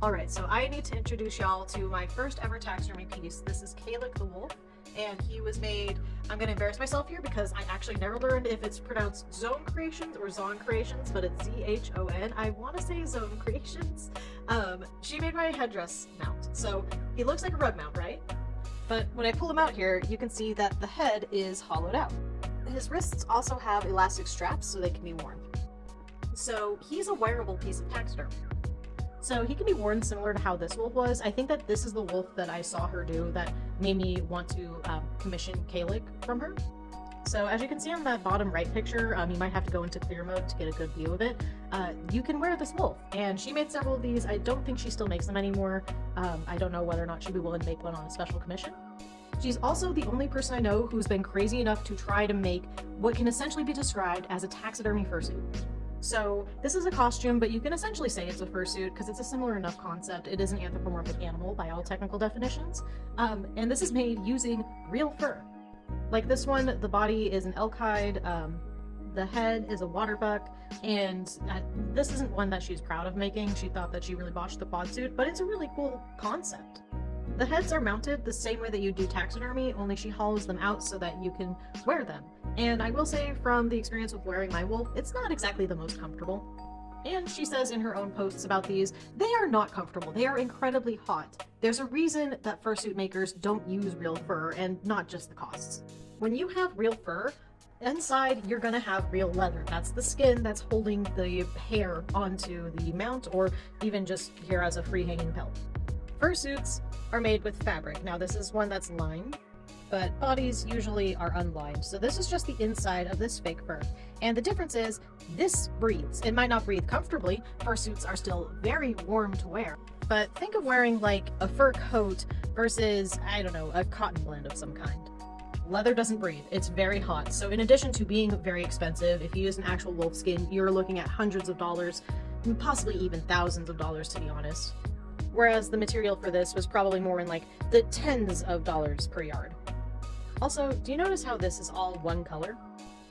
Alright, so I need to introduce y'all to my first ever taxidermy piece. This is Kalik the wolf, and he was made, I'm gonna embarrass myself here because I actually never learned if it's pronounced Zhon Creations or Zhon Creations, but it's Z-H-O-N. I want to say Zhon Creations. She made my headdress mount. So he looks like a rug mount, right? But when I pull him out here, you can see that the head is hollowed out. His wrists also have elastic straps so they can be worn. So he's a wearable piece of taxidermy. So he can be worn similar to how this wolf was. I think that this is the wolf that I saw her do that made me want to commission Kalik from her. So as you can see on that bottom right picture, you might have to go into clear mode to get a good view of it. You can wear this wolf, and she made several of these. I don't think she still makes them anymore. I don't know whether or not she'd be willing to make one on a special commission. She's also the only person I know who's been crazy enough to try to make what can essentially be described as a taxidermy fursuit. So this is a costume, but you can essentially say it's a fursuit because it's a similar enough concept. It is an anthropomorphic animal by all technical definitions, and this is made using real fur. Like this one, the body is an elk hide, the head is a water buck, and this isn't one that she's proud of making. She thought that she really botched the quad suit, but it's a really cool concept. The heads are mounted the same way that you do taxidermy, only she hollows them out so that you can wear them. And I will say from the experience of wearing my wolf, it's not exactly the most comfortable. And she says in her own posts about these, they are not comfortable. They are incredibly hot. There's a reason that fursuit makers don't use real fur, and not just the costs. When you have real fur, inside you're gonna have real leather. That's the skin that's holding the hair onto the mount, or even just here as a free hanging pelt. Fursuits are made with fabric. Now this is one that's lined, but bodies usually are unlined. So this is just the inside of this fake fur. And the difference is this breathes. It might not breathe comfortably. Fursuits are still very warm to wear. But think of wearing like a fur coat versus, I don't know, a cotton blend of some kind. Leather doesn't breathe. It's very hot. So in addition to being very expensive, if you use an actual wolf skin, you're looking at hundreds of dollars, possibly even thousands of dollars to be honest. Whereas the material for this was probably more in like the tens of dollars per yard. Also, do you notice how this is all one color?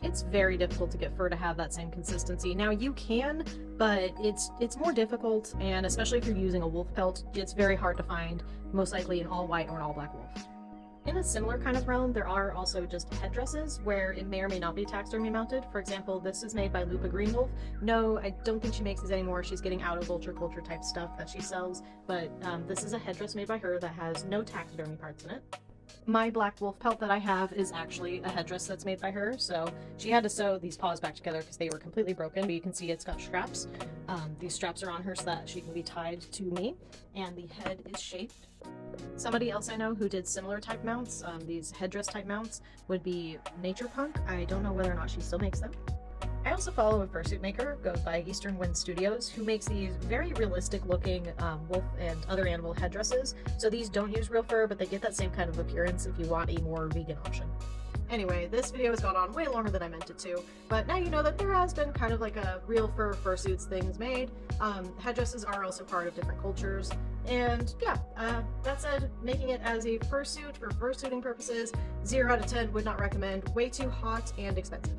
It's very difficult to get fur to have that same consistency. Now you can, but it's more difficult, and especially if you're using a wolf pelt, it's very hard to find, most likely an all white or an all black wolf. In a similar kind of realm, there are also just headdresses where it may or may not be taxidermy mounted. For example, this is made by Lupa Greenwolf. No, I don't think she makes these anymore. She's getting out of vulture culture type stuff that she sells, but this is a headdress made by her that has no taxidermy parts in it. My black wolf pelt that I have is actually a headdress that's made by her, so she had to sew these paws back together because they were completely broken, but you can see it's got straps. These straps are on her so that she can be tied to me, and the head is shaped. Somebody else I know who did similar type mounts, these headdress type mounts, would be NaturePunk. I don't know whether or not she still makes them. I also follow a fursuit maker, goes by Eastern Wind Studios, who makes these very realistic looking wolf and other animal headdresses. So these don't use real fur, but they get that same kind of appearance if you want a more vegan option. Anyway, this video has gone on way longer than I meant it to, but now you know that there has been kind of like a real fur fursuits things made. Headdresses are also part of different cultures, and yeah, that said, making it as a fursuit for fursuiting purposes, 0 out of 10 would not recommend. Way too hot and expensive.